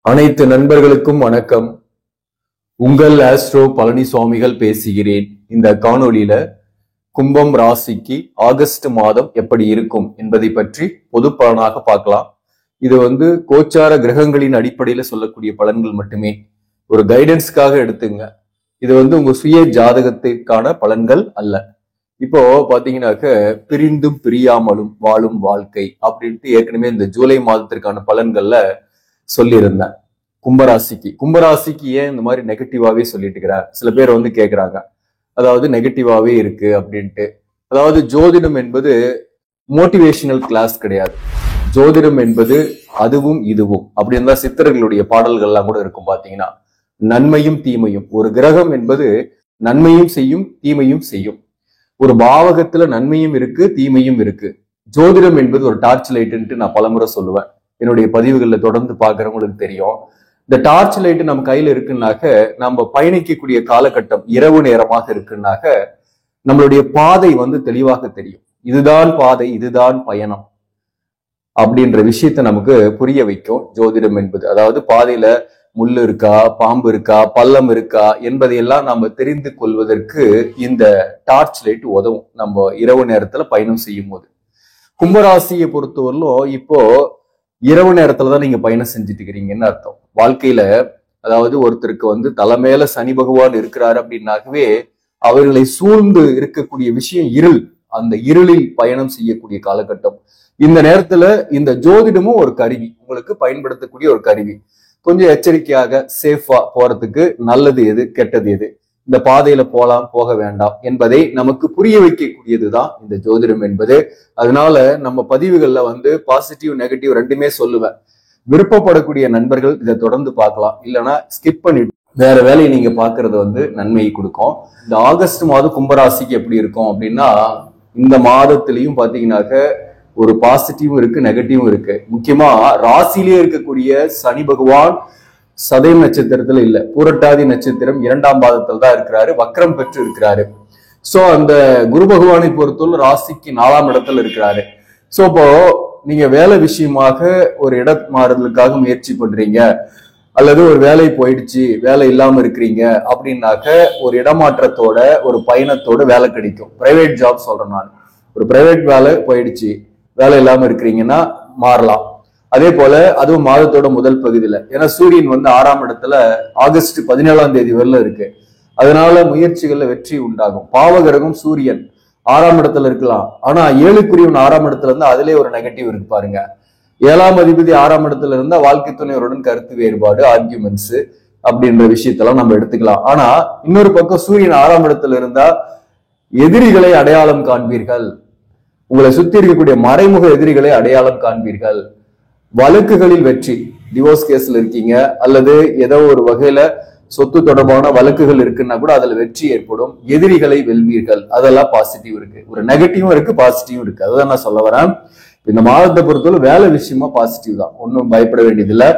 அனைத்து நண்பர்களுக்கும் வணக்கம். உங்கள் ஆஸ்ட்ரோ பழனிசுவாமிகள் பேசுகிறேன். இந்த காணொளியில கும்பம் ராசிக்கு ஆகஸ்ட் மாதம் எப்படி இருக்கும் என்பதை பற்றி பொது பலனாக பார்க்கலாம். இது கோச்சார கிரகங்களின் அடிப்படையில சொல்லக்கூடிய பலன்கள் மட்டுமே, ஒரு கைடன்ஸ்க்காக எடுத்துங்க. இது உங்க சுய ஜாதகத்திற்கான பலன்கள் அல்ல. இப்போ பாத்தீங்கன்னாக்க பிரிந்தும் பிரியாமலும் வாழும் வாழ்க்கை அப்படின்ட்டு ஏற்கனவே இந்த ஜூலை மாதத்திற்கான பலன்கள்ல சொல்லியிருந்தேன். கும்பராசிக்கு ஏன் இந்த மாதிரி நெகட்டிவாவே சொல்லிட்டு இருக்கிறார்? சில பேர் கேக்குறாங்க, அதாவது நெகட்டிவாவே இருக்கு அப்படின்ட்டு. அதாவது ஜோதிடம் என்பது மோட்டிவேஷனல் கிளாஸ் கிடையாது. ஜோதிடம் என்பது அதுவும் இதுவும் அப்படின்னு தான் சித்தர்களுடைய பாடல்கள்லாம் கூட இருக்கும். பாத்தீங்கன்னா நன்மையும் தீமையும், ஒரு கிரகம் என்பது நன்மையும் செய்யும் தீமையும் செய்யும். ஒரு பாவகத்துல நன்மையும் இருக்கு தீமையும் இருக்கு. ஜோதிடம் என்பது ஒரு டார்ச் லைட்ன்ட்டு நான் பலமுறை சொல்லுவேன். என்னுடைய பதிவுகள்ல தொடர்ந்து பாக்குறவங்களுக்கு தெரியும். இந்த டார்ச் லைட் நம்ம கையில இருக்குன்னாக்க, நம்ம பயணிக்கக்கூடிய காலகட்டம் இரவு நேரமாக இருக்குன்னாக்க நம்மளுடைய பாதை தெளிவாக தெரியும். இதுதான் பாதை, இதுதான் பயணம் அப்படின்ற விஷயத்த நமக்கு புரிய வைக்கும் ஜோதிடம் என்பது. அதாவது பாதையில முள்ளு இருக்கா, பாம்பு இருக்கா, பள்ளம் இருக்கா என்பதையெல்லாம் நம்ம தெரிந்து கொள்வதற்கு இந்த டார்ச் லைட் உதவும் நம்ம இரவு நேரத்துல பயணம் செய்யும் போது. கும்பராசியை பொறுத்தவரையிலும் இப்போ இரவு நேரத்துலதான் நீங்க பயணம் செஞ்சுட்டு இருக்கிறீங்கன்னு அர்த்தம். வாழ்க்கையில அதாவது ஒருத்தருக்கு தலைமையில சனி பகவான் இருக்கிறாரு அப்படின்னாகவே அவர்களை சூழ்ந்து இருக்கக்கூடிய விஷயம் இருள். அந்த இருளில் பயணம் செய்யக்கூடிய காலகட்டம். இந்த நேரத்துல இந்த ஜோதிடமும் ஒரு கருவி, உங்களுக்கு பயன்படுத்தக்கூடிய ஒரு கருவி. கொஞ்சம் எச்சரிக்கையாக சேஃபா போறதுக்கு நல்லது எது கெட்டது எது, இந்த பாதையில போலாம் போக வேண்டாம் என்பதை நமக்கு புரிய வைக்கக்கூடியதுதான் இந்த ஜோதிடம் என்பது. அதனால நம்ம பதிவுகள்ல பாசிட்டிவ் நெகட்டிவ் ரெண்டுமே சொல்லுவேன். விருப்பப்படக்கூடிய நண்பர்கள் இதை தொடர்ந்து பார்க்கலாம், இல்லைன்னா ஸ்கிப் பண்ணிட்டு வேற வேலையை நீங்க பாக்குறது நன்மையை கொடுக்கும். இந்த ஆகஸ்ட் மாதம் கும்பராசிக்கு எப்படி இருக்கும் அப்படின்னா, இந்த மாதத்திலையும் பாத்தீங்கன்னாக்க ஒரு பாசிட்டிவும் இருக்கு நெகட்டிவும் இருக்கு. முக்கியமா ராசியிலே இருக்கக்கூடிய சனி பகவான் சதயம் நட்சத்திரத்துல இல்ல, பூரட்டாதி நட்சத்திரம் 2ஆம் பாதத்தில் தான் இருக்கிறாரு, வக்ரம் பெற்று இருக்கிறாரு. சோ அந்த குரு பகவானை பொறுத்தவரை ராசிக்கு 4ஆம் இடத்துல இருக்கிறாரு. சோ இப்போ நீங்க வேலை விஷயமாக ஒரு இட மாறுதலுக்காக முயற்சி பண்றீங்க, அல்லது ஒரு வேலை போயிடுச்சு வேலை இல்லாம இருக்கிறீங்க அப்படின்னாக்க ஒரு இடமாற்றத்தோட ஒரு பயணத்தோட வேலை கிடைக்கும். பிரைவேட் ஜாப் சொல்றேன் நான். ஒரு பிரைவேட் வேலை போயிடுச்சு, வேலை இல்லாம இருக்கிறீங்கன்னா மாறலாம். அதே போல அதுவும் மாதத்தோட முதல் பகுதியில, ஏன்னா சூரியன் 6ஆம் இடத்துல ஆகஸ்ட் 17ஆம் தேதி வரல இருக்கு. அதனால முயற்சிகள்ல வெற்றி உண்டாகும். பாவகிரகம் சூரியன் 6ஆம் இடத்துல இருக்கலாம், ஆனா 7க்குரியவன் 6ஆம் இடத்துல இருந்தா அதுலயே ஒரு நெகட்டிவ் இருக்கு பாருங்க. 7ஆம் அதிபதி 6ஆம் இடத்துல இருந்தா வாழ்க்கை துணைவருடன் கருத்து வேறுபாடு, ஆர்கியூமெண்ட்ஸ் அப்படின்ற விஷயத்தெல்லாம் நம்ம எடுத்துக்கலாம். ஆனா இன்னொரு பக்கம் சூரியன் 6ஆம் இடத்துல இருந்தா எதிரிகளை அடையாளம் காண்பீர்கள். உங்களை சுத்தி இருக்கக்கூடிய மறைமுக எதிரிகளை அடையாளம் காண்பீர்கள். வழக்குகளில் வெற்றி, டிவோர்ஸ் கேஸ்ல இருக்கீங்க அல்லது ஏதோ ஒரு வகையில சொத்து தொடர்பான வழக்குகள் இருக்குன்னா கூட அதுல வெற்றி ஏற்படும். எதிரிகளை வெல்வீர்கள். அதெல்லாம் பாசிட்டிவ் இருக்கு. ஒரு நெகட்டிவும் இருக்கு பாசிட்டிவும் இருக்கு. அதுதான் நான் சொல்ல வரேன். இந்த மாதத்தை பொறுத்தவரை வேலை விஷயமா பாசிட்டிவ் தான், ஒன்றும் பயப்பட வேண்டியதில்லை.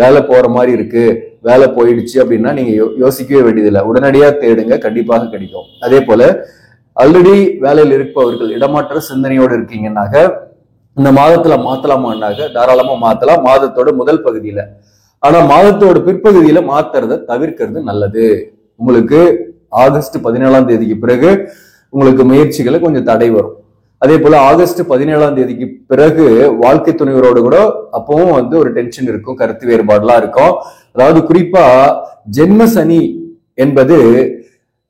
வேலை போற மாதிரி இருக்கு, வேலை போயிடுச்சு அப்படின்னா நீங்க யோசிக்கவே வேண்டியதில்லை, உடனடியா தேடுங்க, கண்டிப்பாக கிடைக்கும். அதே போல ஆல்ரெடி வேலையில் இருப்பவர்கள் இடமாற்ற சிந்தனையோடு இருக்கீங்கன்னாக்க இந்த மாதத்துல மாத்தலாமான்னாக்க தாராளமா மாத்தலாம், மாதத்தோட முதல் பகுதியில. ஆனா மாதத்தோட பிற்பகுதியில மாத்துறத தவிர்க்கிறது நல்லது. உங்களுக்கு ஆகஸ்ட் 17ஆம் தேதிக்கு பிறகு உங்களுக்கு முயற்சிகளை கொஞ்சம் தடை வரும். அதே போல ஆகஸ்ட் 17ஆம் தேதிக்கு பிறகு வாழ்க்கை துணைவரோடு கூட அப்பவும் ஒரு டென்ஷன் இருக்கும், கருத்து வேறுபாடுலாம் இருக்கும். அதாவது குறிப்பா ஜென்ம சனி என்பது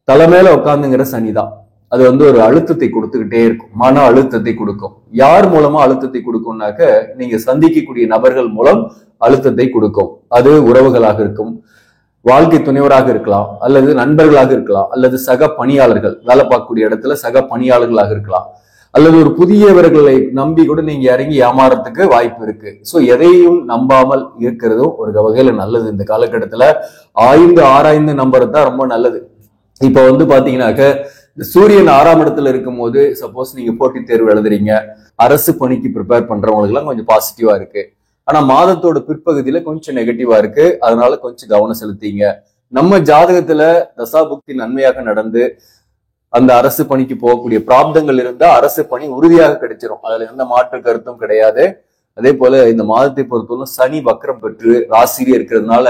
தலைமையில உட்கார்ந்துங்கிற சனிதான். அது ஒரு அழுத்தத்தை கொடுத்துக்கிட்டே இருக்கும், மன அழுத்தத்தை கொடுக்கும். யார் மூலமா அழுத்தத்தை கொடுக்கும்னாக்க, நீங்க சந்திக்கக்கூடிய நபர்கள் மூலம் அழுத்தத்தை கொடுக்கும். அது உறவுகளாக இருக்கும், வாழ்க்கை துணைவராக இருக்கலாம், அல்லது நண்பர்களாக இருக்கலாம், அல்லது சக பணியாளர்கள், வேலை பார்க்கக்கூடிய இடத்துல சக பணியாளர்களாக இருக்கலாம், அல்லது ஒரு புதியவர்களை நம்பி கூட நீங்க இறங்கி ஏமாறதுக்கு வாய்ப்பு இருக்கு. சோ எதையும் நம்பாமல் இருக்கிறதும் ஒரு வகையில நல்லது. இந்த காலகட்டத்துல ஆராய்ந்து நம்புறது தான் ரொம்ப நல்லது. இப்ப பாத்தீங்கன்னாக்க சூரியன் 6ஆம் இடத்துல இருக்கும் போது சப்போஸ் நீங்க போட்டித் தேர்வு எழுதுறீங்க, அரசு பணிக்கு ப்ரிப்பேர் பண்றவங்களுக்கு எல்லாம் கொஞ்சம் பாசிட்டிவா இருக்கு. ஆனா மாதத்தோட பிற்பகுதியில கொஞ்சம் நெகட்டிவா இருக்கு. அதனால கொஞ்சம் கவனம் செலுத்திங்க. நம்ம ஜாதகத்துல தசாபுக்தி நன்மையாக நடந்து அந்த அரசு பணிக்கு போகக்கூடிய பிராப்தங்கள் இருந்தா அரசு பணி உறுதியாக கிடைச்சிரும். அதுல எந்த மாற்று கருத்தும் கிடையாது. அதே போல இந்த மாதத்தை பொறுத்தவரை சனி வக்ரம் பெற்று ராசியிலே இருக்கிறதுனால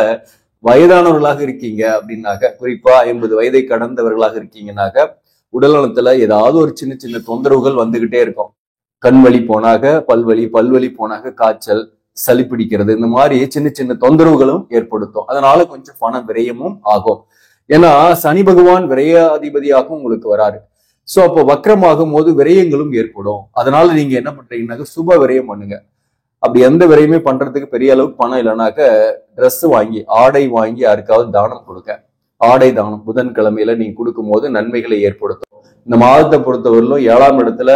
வயதானவர்களாக இருக்கீங்க அப்படின்னாக்க, குறிப்பா 50 வயதை கடந்தவர்களாக இருக்கீங்கன்னாக்க உடல் நலத்துல ஏதாவது ஒரு சின்ன சின்ன தொந்தரவுகள் வந்துகிட்டே இருக்கும். கண் வலி போனாக பல்வலி, பல்வலி போனாக காய்ச்சல், சளி பிடிக்கிறது, இந்த மாதிரி சின்ன சின்ன தொந்தரவுகளும் ஏற்படுத்தும். அதனால கொஞ்சம் பண விரயமும் ஆகும். ஏன்னா சனி பகவான் விரயாதிபதியாகவும் உங்களுக்கு வராரு. சோ அப்போ வக்ரமாகும் போது விரயங்களும் ஏற்படும். அதனால நீங்க என்ன பண்றீங்கன்னாக்க சுப விரயம் பண்ணுங்க. அப்படி எந்த விரயமே பண்றதுக்கு பெரிய அளவுக்கு பணம் இல்லைனாக்க ட்ரெஸ் வாங்கி, ஆடை வாங்கி யாருக்காவது தானம் கொடுக்க. ஆடை தானம் புதன்கிழமையில நீங்க கொடுக்கும் போது நன்மைகளை ஏற்படுத்தும். இந்த மாதத்தை பொறுத்தவரையிலும் 7ஆம் இடத்துல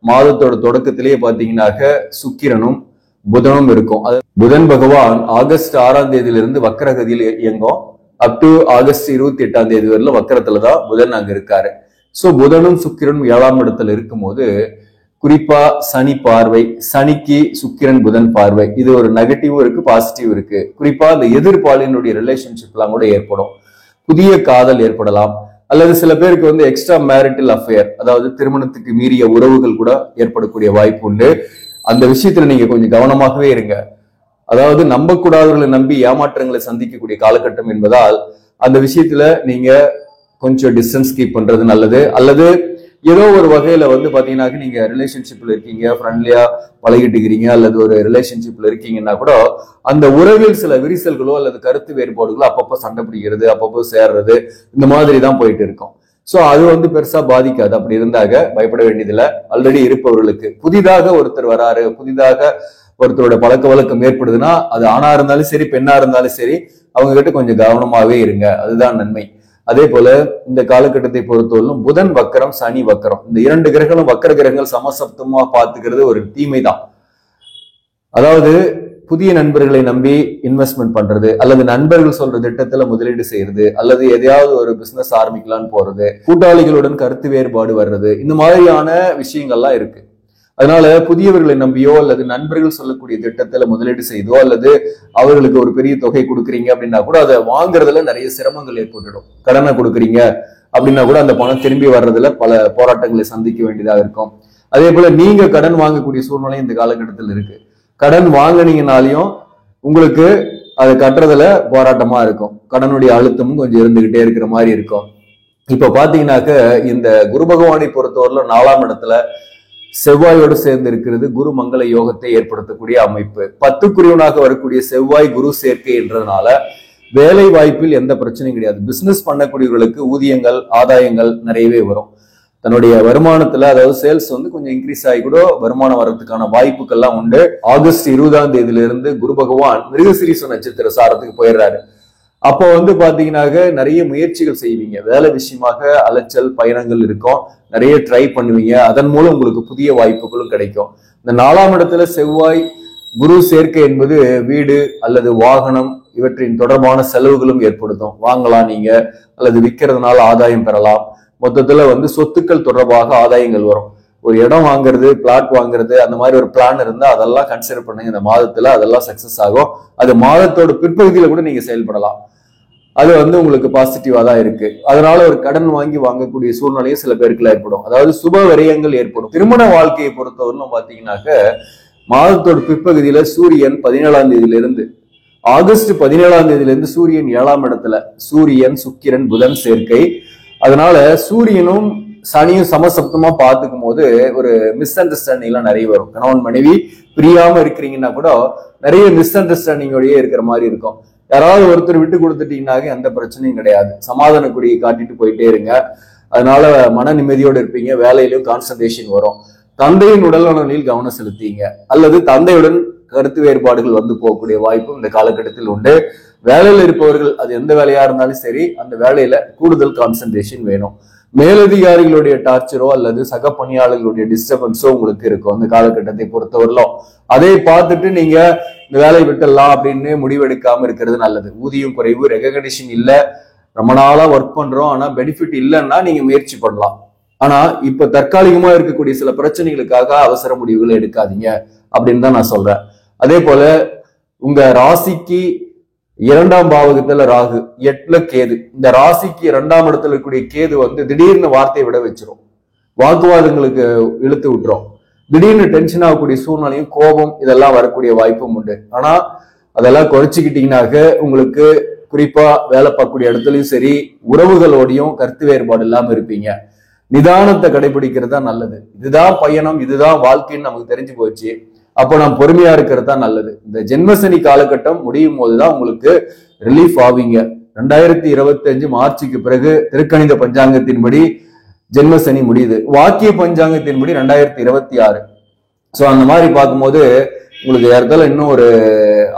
மாதத்தோட தொடக்கத்திலேயே பாத்தீங்கன்னாக்க சுக்கிரனும் புதனும் இருக்கும். அது புதன் பகவான் ஆகஸ்ட் 6ஆம் தேதியிலிருந்து வக்கரகதியில் இயங்கும். அப் டு ஆகஸ்ட் 28ஆம் தேதி வரையிலும் வக்கரத்துலதான் புதன் அங்க இருக்காரு. சோ புதனும் சுக்கிரனும் 7ஆம் இடத்துல இருக்கும்போது குறிப்பா சனி பார்வை, சனிக்கு சுக்கிரன் புதன் பார்வை, இது ஒரு நெகட்டிவும் இருக்கு, பாசிட்டிவ் இருக்கு. குறிப்பா அந்த எதிர்பாலினுடைய ரிலேஷன்ஷிப் எல்லாம் கூட ஏற்படும். புதிய காதல் ஏற்படலாம். அல்லது சில பேருக்கு வந்து எக்ஸ்ட்ரா மேரிட்டல் அஃபேர், அதாவது திருமணத்துக்கு மீறிய உறவுகள் கூட ஏற்படக்கூடிய வாய்ப்பு உண்டு. அந்த விஷயத்துல நீங்க கொஞ்சம் கவனமாகவே இருங்க. அதாவது நம்பக்கூடாதவர்களை நம்பி ஏமாற்றங்களை சந்திக்கக்கூடிய காலகட்டம் என்பதால் அந்த விஷயத்துல நீங்க கொஞ்சம் டிஸ்டன்ஸ் கீப் பண்றது நல்லது. அல்லது ஏதோ ஒரு வகையில வந்து பாத்தீங்கன்னா நீங்க ரிலேஷன்ஷிப்ல இருக்கீங்க, ஃப்ரெண்ட்லியா பழகிட்டு இருக்கிறீங்க, அல்லது ஒரு ரிலேஷன்ஷிப்ல இருக்கீங்கன்னா கூட அந்த உறவில் சில விரிசல்களோ அல்லது கருத்து வேறுபாடுகளோ அப்பப்போ சண்டை பிடிக்கிறது, அப்பப்போ சேர்றது, இந்த மாதிரி தான் போயிட்டு இருக்கும். சோ அது வந்து பெருசா பாதிக்காது. அப்படி இருந்தாக பயப்பட வேண்டியதில்லை. ஆல்ரெடி இருப்பவர்களுக்கு புதிதாக ஒருத்தர் வராரு, புதிதாக ஒருத்தரோட பழக்க வழக்கம் ஏற்படுதுன்னா அது ஆணா இருந்தாலும் சரி பெண்ணா இருந்தாலும் சரி அவங்க கிட்ட கொஞ்சம் கவனமாவே இருங்க. அதுதான் நன்மை. அதே போல இந்த காலகட்டத்தை பொறுத்தவரையிலும் புதன் வக்கரம், சனி வக்கரம், இந்த 2 கிரகங்களும் வக்கர கிரகங்கள் சமசப்தமா பார்த்துக்கிறது ஒரு தீமை தான். அதாவது புதிய நண்பர்களை நம்பி இன்வெஸ்ட்மெண்ட் பண்றது, அல்லது நண்பர்கள் சொல்ற திட்டத்துல முதலீடு செய்யறது, அல்லது எதையாவது ஒரு பிசினஸ் ஆரம்பிக்கலான்னு போறது, கூட்டாளிகளுடன் கருத்து வேறுபாடு வர்றது, இந்த மாதிரியான விஷயங்கள்லாம் இருக்கு. அதனால புதியவர்களை நம்பியோ அல்லது நண்பர்கள் சொல்லக்கூடிய திட்டத்துல முதலீடு செய்தோ அல்லது அவர்களுக்கு ஒரு பெரிய தொகை கொடுக்குறீங்க அப்படின்னா கூட அதை வாங்குறதுல நிறைய சிரமங்கள் ஏற்பட்டுடும். கடனை கொடுக்குறீங்க அப்படின்னா கூட அந்த பணம் திரும்பி வர்றதுல பல போராட்டங்களை சந்திக்க வேண்டியதாக இருக்கும். அதே போல நீங்க கடன் வாங்கக்கூடிய சூழ்நிலை இந்த காலகட்டத்தில் இருக்கு. கடன் வாங்கினீங்கனாலையும் உங்களுக்கு அதை கட்டுறதுல போராட்டமா இருக்கும். கடனுடைய அழுத்தமும் கொஞ்சம் இருந்துகிட்டே இருக்கிற மாதிரி இருக்கும். இப்ப பாத்தீங்கன்னாக்க இந்த குரு பகவானை பொறுத்தவரையில 4ஆம் இடத்துல செவ்வாயோடு சேர்ந்து இருக்கிறது குரு மங்கள யோகத்தை ஏற்படுத்தக்கூடிய அமைப்பு. 10க்குரியவனாக வரக்கூடிய செவ்வாய் குரு சேர்க்கை என்றதுனால வேலை வாய்ப்பில் எந்த பிரச்சனையும் கிடையாது. பிசினஸ் பண்ணக்கூடியவர்களுக்கு ஊதியங்கள், ஆதாயங்கள் நிறையவே வரும். தன்னுடைய வருமானத்துல அதாவது சேல்ஸ் வந்து கொஞ்சம் இன்க்ரீஸ் ஆகி கூட வருமானம் வர்றதுக்கான வாய்ப்புகள்லாம் உண்டு. ஆகஸ்ட் 20ஆம் தேதியிலிருந்து குரு பகவான் மிருகசீரிஷ நட்சத்திர சாரத்துக்கு போயிடுறாரு. அப்போ வந்து பாத்தீங்கன்னாக்க நிறைய முயற்சிகள் செய்வீங்க. வேலை விஷயமாக அலைச்சல் பயணங்கள் இருக்கும், நிறைய ட்ரை பண்ணுவீங்க. அதன் மூலம் உங்களுக்கு புதிய வாய்ப்புகளும் கிடைக்கும். இந்த 4ஆம் இடத்துல செவ்வாய் குரு சேர்க்கை என்பது வீடு அல்லது வாகனம் இவற்றின் தொடர்பான செலவுகளும் ஏற்படுத்தும். வாங்கலாம் நீங்க, அல்லது விற்கிறதுனால ஆதாயம் பெறலாம். மொத்தத்துல வந்து சொத்துக்கள் தொடர்பாக ஆதாயங்கள் வரும். ஒரு இடம் வாங்குறது, பிளாட் வாங்குறது, அந்த மாதிரி ஒரு பிளான் இருந்தா அதெல்லாம் கன்சிடர் பண்ணுங்க. இந்த மாதத்துல அதெல்லாம் சக்சஸ் ஆகும். அது மாதத்தோட பிற்பகுதியில கூட நீங்க செயல்படலாம். அது வந்து உங்களுக்கு பாசிட்டிவா தான் இருக்கு. அதனால ஒரு கடன் வாங்கி வாங்கக்கூடிய சூழ்நிலையும் சில பேருக்கு ஏற்படும். அதாவது சுப விரயங்கள் ஏற்படும். திருமண வாழ்க்கையை பொறுத்தவரையிலும் பாத்தீங்கன்னாக்க மாதத்தோட பிற்பகுதியில சூரியன் 17ஆம் தேதியிலிருந்து ஆகஸ்ட் 17ஆம் தேதியிலிருந்து சூரியன் 7ஆம் இடத்துல, சூரியன் சுக்கிரன் புதன் சேர்க்கை. அதனால சூரியனும் சனியும் சமசப்தமா பார்த்துக்கும் போது ஒரு மிஸ் அண்டர்ஸ்டாண்டிங் எல்லாம் நிறைய வரும். கணவன் மனைவி பிரியாம இருக்கிறீங்கன்னா கூட நிறைய மிஸ் அண்டர்ஸ்டாண்டிங்கோடயே இருக்கிற மாதிரி இருக்கும். யாராவது ஒருத்தர் விட்டு கொடுத்துட்டீங்கன்னாக்க எந்த பிரச்சனையும் கிடையாது. சமாதான கொடியை காட்டிட்டு போயிட்டே இருங்க. அதனால மன நிம்மதியோடு இருப்பீங்க. வேலையிலும் கான்சன்ட்ரேஷன் வரும். தந்தையின் உடல்நலனில் கவனம் செலுத்தீங்க, அல்லது தந்தையுடன் கருத்து வேறுபாடுகள் வந்து போகக்கூடிய வாய்ப்பும் இந்த காலகட்டத்தில் உண்டு. வேலையில இருப்பவர்கள் அது எந்த வேலையா இருந்தாலும் சரி அந்த வேலையில கூடுதல் கான்சன்ட்ரேஷன் வேணும். மேலதிகாரிகளுடைய டார்ச்சரோ அல்லது சக பணியாளர்களுடைய டிஸ்டர்பன்ஸோ உங்களுக்கு இருக்கும் அந்த காலகட்டத்தை பொறுத்தவரையிலும். அதை பார்த்துட்டு நீங்க இந்த வேலையை விட்டுடலாம் அப்படின்னு முடிவெடுக்காம இருக்கிறது நல்லது. ஊதியம் குறைவு, ரெகக்னிஷன் இல்ல, ரொம்ப நாளா ஒர்க் பண்றோம் ஆனா பெனிஃபிட் இல்லைன்னா நீங்க முயற்சி பண்ணலாம். ஆனா இப்ப தற்காலிகமா இருக்கக்கூடிய சில பிரச்சனைகளுக்காக அவசர முடிவுகளை எடுக்காதீங்க அப்படின்னு தான் நான் சொல்றேன். அதே போல உங்க ராசிக்கு 2ஆம் பாவகத்துல ராகு, 8ல கேது. இந்த ராசிக்கு 2ஆம் இடத்துல இருக்கக்கூடிய கேது வந்து திடீர்னு வார்த்தையை விட வச்சிரும், வாக்குவாதங்களுக்கு இழுத்து விட்டுரும். திடீர்னு டென்ஷன் ஆகக்கூடிய சூழ்நிலையும் கோபம் இதெல்லாம் வரக்கூடிய வாய்ப்பும் உண்டு. ஆனா அதெல்லாம் குறைச்சிக்கிட்டீங்கன்னாக்க உங்களுக்கு குறிப்பா வேலை பார்க்கக்கூடிய இடத்துலயும் சரி, உறவுகளோடையும் கருத்து வேறுபாடு இல்லாம இருப்பீங்க. நிதானத்தை கடைபிடிக்கிறது தான் நல்லது. இதுதான் பயணம், இதுதான் வாழ்க்கைன்னு நமக்கு தெரிஞ்சு போச்சு. அப்போ நாம் பொறுமையா இருக்கிறது தான் நல்லது. இந்த ஜென்மசனி காலகட்டம் முடியும் போதுதான் உங்களுக்கு ரிலீஃப் ஆவீங்க. 2025 மார்ச்சுக்கு பிறகு திருக்கணித பஞ்சாங்கத்தின்படி ஜென்மசனி முடியுது. வாக்கிய பஞ்சாங்கத்தின்படி 2026. ஸோ அந்த மாதிரி பார்க்கும்போது உங்களுக்கு ஏறத்தால இன்னும் ஒரு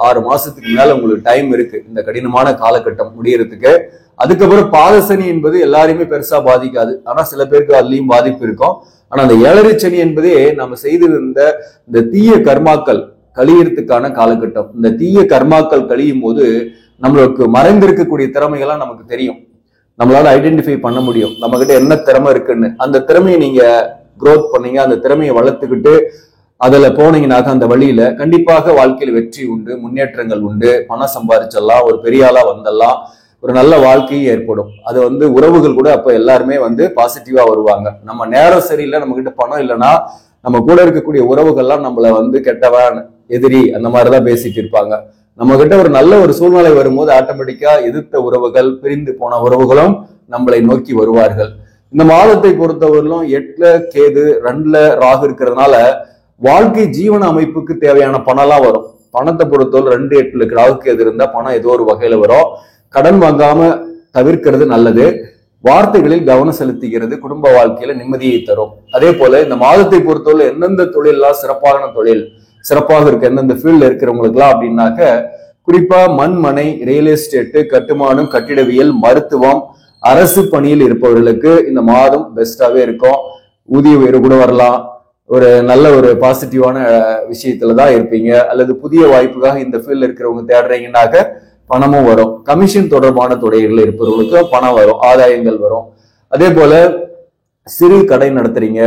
6 மாசத்துக்கு மேல உங்களுக்கு டைம் இருக்கு இந்த கடினமான காலகட்டம் முடியறதுக்கு. அதுக்கப்புறம் பாதசனி என்பது எல்லாரையுமே பெருசா பாதிக்காது. ஆனா சில பேருக்கு அதுலயும் பாதிப்பு இருக்கும். ஆனா அந்த 7 சனி என்பதே நம்ம செய்திருந்த இந்த தீய கர்மாக்கள் கழியறதுக்கான காலகட்டம். இந்த தீய கர்மாக்கள் கழியும் போது நம்மளுக்கு மறைந்திருக்கக்கூடிய திறமைகள்லாம் நமக்கு தெரியும். நம்மளால ஐடென்டிஃபை பண்ண முடியும் நம்ம கிட்ட என்ன திறமை இருக்குன்னு. அந்த திறமையை நீங்க குரோத் பண்ணீங்க, அந்த திறமையை வளர்த்துக்கிட்டு அதுல போனீங்கன்னாக்க அந்த வழியில கண்டிப்பாக வாழ்க்கையில வெற்றி உண்டு, முன்னேற்றங்கள் உண்டு, பணம் சம்பாதிச்சிடலாம், ஒரு பெரிய ஆளா வந்துடலாம், ஒரு நல்ல வாழ்க்கையும் ஏற்படும். அது உறவுகள் கூட அப்ப எல்லாருமே பாசிட்டிவா வருவாங்க. நம்ம நேரம் சரியில்லை, நம்ம கிட்ட பணம் இல்லைன்னா நம்ம கூட இருக்கக்கூடிய உறவுகள்லாம் நம்மள கெட்டவன், எதிரி அந்த மாதிரிதான் பேசிட்டு இருப்பாங்க. நம்ம கிட்ட ஒரு நல்ல ஒரு சூழ்நிலை வரும்போது ஆட்டோமேட்டிக்கா எதிர்த்த உறவுகள், பிரிந்து போன உறவுகளும் நம்மளை நோக்கி வருவார்கள். இந்த மாதத்தை பொறுத்தவரையிலும் 8ல கேது, 2ல ராகு இருக்கிறதுனால வாழ்க்கை ஜீவன அமைப்புக்கு தேவையான பணம்லாம் வரும். பணத்தை பொறுத்தவரை 2, 8ல ராகு கேது இருந்தா பணம் ஏதோ ஒரு வகையில வரும். கடன் வாங்காம தவிர்க்கிறது நல்லது. வார்த்தைகளில் கவனம் செலுத்துகிறது குடும்ப வாழ்க்கையில நிம்மதியை தரும். அதே போல இந்த மாதத்தை பொறுத்தவரை எந்தெந்த தொழிலெல்லாம் சிறப்பான தொழில் சிறப்பாக இருக்கு, எந்தெந்த ஃபீல்ட்ல இருக்கிறவங்களுக்குலாம் அப்படின்னாக்க குறிப்பா மண், மனை, ரியல் எஸ்டேட், கட்டுமானம், கட்டிடவியல், மருத்துவம், அரசு பணியில் இருப்பவர்களுக்கு இந்த மாதம் பெஸ்டாவே இருக்கும். ஊதிய உயர்வு கூட வரலாம். ஒரு நல்ல ஒரு பாசிட்டிவான விஷயத்துலதான் இருப்பீங்க. அல்லது புதிய வாய்ப்புக்காக இந்த ஃபீல்ட்ல இருக்கிறவங்க தேடுறீங்கன்னாக்க பணமும் வரும். கமிஷன் தொடர்பான துறைகளில் இருப்பவர்களுக்கு பணம் வரும், ஆதாயங்கள் வரும். அதே போல சிறு கடை நடத்துறீங்க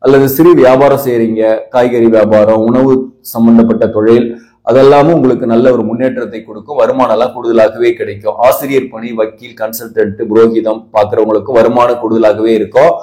அல்லது சிறு வியாபாரம் செய்யறீங்க, காய்கறி வியாபாரம், உணவு சம்பந்தப்பட்ட தொழில், அதெல்லாமும் உங்களுக்கு நல்ல ஒரு முன்னேற்றத்தை கொடுக்கும். வருமானம் எல்லாம் கூடுதலாகவே கிடைக்கும். ஆசிரியர் பணி, வக்கீல், கன்சல்டன்ட், புரோகிதம் பாக்குறவங்களுக்கு வருமானம் கூடுதலாகவே இருக்கும்.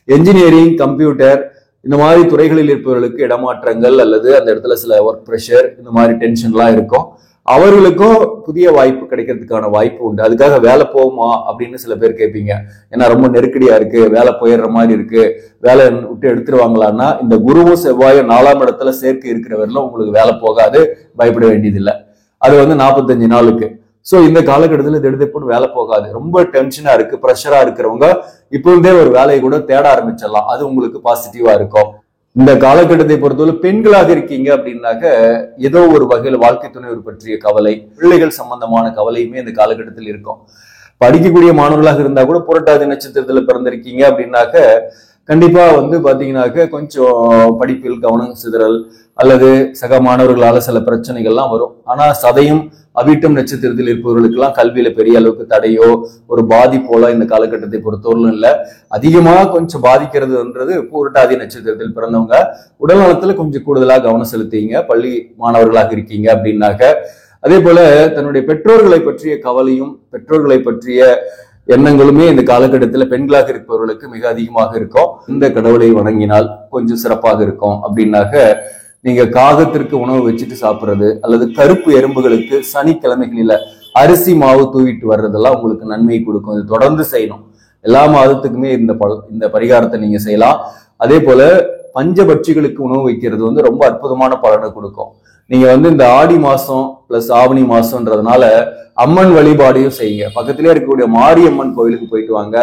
என்ஜினியரிங், கம்ப்யூட்டர் இந்த மாதிரி துறைகளில் இருப்பவர்களுக்கு இடமாற்றங்கள் அல்லது அந்த இடத்துல சில ஒர்க் ப்ரெஷர் இந்த மாதிரி டென்ஷன்லாம் இருக்கும். அவர்களுக்கும் புதிய வாய்ப்பு கிடைக்கிறதுக்கான வாய்ப்பு உண்டு. அதுக்காக வேலை போகுமா அப்படின்னு சில பேர் கேட்பீங்க. ஏன்னா ரொம்ப நெருக்கடியா இருக்கு, வேலை போயிடுற மாதிரி இருக்கு, வேலை விட்டு எடுத்துருவாங்களான்னா இந்த குருவும் செவ்வாயும் 4ஆம் இடத்துல சேர்க்கை இருக்கிறவர்களும் உங்களுக்கு வேலை போகாது, பயப்பட வேண்டியதில்லை. அது 45 நாளுக்கு. சோ இந்த காலகட்டத்தில் திடீர்னு வேலை போகாது. ரொம்ப டென்ஷனா இருக்கு, ப்ரெஷரா இருக்கிறவங்க இப்போ இருந்தே ஒரு வேலையை கூட தேட ஆரம்பிச்சிடலாம். அது உங்களுக்கு பாசிட்டிவா இருக்கும். இந்த காலகட்டத்தை பொறுத்தவரை பெண்களாக இருக்கீங்க அப்படின்னாக்க ஏதோ ஒரு வகையில் வாழ்க்கை துணைவர் பற்றிய கவலை, பிள்ளைகள் சம்பந்தமான கவலையுமே இந்த காலகட்டத்தில் இருக்கும். படிக்கக்கூடிய மாணவர்களாக இருந்தா கூட புரட்டாதி நட்சத்திரத்துல பிறந்திருக்கீங்க அப்படின்னாக்க கண்டிப்பா பாத்தீங்கன்னாக்க கொஞ்சம் படிப்பில் கவனம் சிதறல் அல்லது சக மாணவர்களால சில பிரச்சனைகள்லாம் வரும். ஆனா சதையும் அவிட்டம் நட்சத்திரத்தில் இருப்பவர்களுக்கு எல்லாம் கல்வியில பெரிய அளவுக்கு தடையோ ஒரு பாதிப்போல இந்த காலகட்டத்தை பொறுத்தவரையிலும் இல்லை. அதிகமா கொஞ்சம் பாதிக்கிறதுன்றது புரட்டாதி நட்சத்திரத்தில் பிறந்தவங்க உடல் நலத்துல கொஞ்சம் கூடுதலா கவனம் செலுத்திங்க பள்ளி மாணவர்களாக இருக்கீங்க அப்படின்னாக்க. அதே போல தன்னுடைய பெற்றோர்களை பற்றிய கவலையும் பெற்றோர்களை பற்றிய எண்ணங்களுமே இந்த காலகட்டத்தில் பெண்களாக இருப்பவர்களுக்கு மிக அதிகமாக இருக்கும். இந்த கடவுளை வணங்கினால் கொஞ்சம் சிறப்பாக இருக்கும் அப்படின்னாக்க நீங்க காகத்திற்கு உணவு வச்சுட்டு சாப்பிட்றது அல்லது கருப்பு எறும்புகளுக்கு சனிக்கிழமைகளில அரிசி மாவு தூவிட்டு வர்றதெல்லாம் உங்களுக்கு நன்மை கொடுக்கும். இது தொடர்ந்து செய்யணும். எல்லா மாதத்துக்குமே இந்த பரிகாரத்தை நீங்க செய்யலாம். அதே போல பஞ்சபட்சிகளுக்கு உணவு வைக்கிறது ரொம்ப அற்புதமான பலனை கொடுக்கும். நீங்க இந்த ஆடி மாசம் பிளஸ் ஆவணி மாசம்ன்றதுனால அம்மன் வழிபாடையும் செய்யுங்க. பக்கத்திலே இருக்கக்கூடிய மாரியம்மன் கோயிலுக்கு போயிட்டு வாங்க.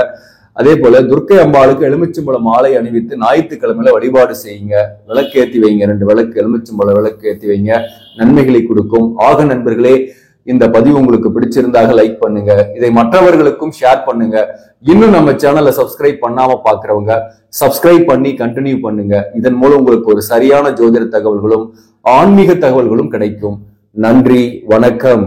அதே போல துர்க்கை அம்பாளுக்கு எலுமிச்சம்பழ மாலை அணிவித்து ஞாயிற்றுக்கிழமையில வழிபாடு செய்யுங்க. விளக்கேற்றி வைங்க, 2 விளக்கு எலுமிச்சம்பழ விளக்கு ஏற்றி வைங்க, நன்மைகளை கொடுக்கும். ஆக நண்பர்களே, இந்த பதிவு உங்களுக்கு பிடிச்சிருந்தாக லைக் பண்ணுங்க, இதை மற்றவர்களுக்கும் ஷேர் பண்ணுங்க. இன்னும் நம்ம சேனலை சப்ஸ்கிரைப் பண்ணாம பாக்குறவங்க சப்ஸ்கிரைப் பண்ணி கண்டினியூ பண்ணுங்க. இதன் மூலம் உங்களுக்கு ஒரு சரியான ஜோதிட தகவல்களும் ஆன்மீக தகவல்களும் கிடைக்கும். நன்றி, வணக்கம்.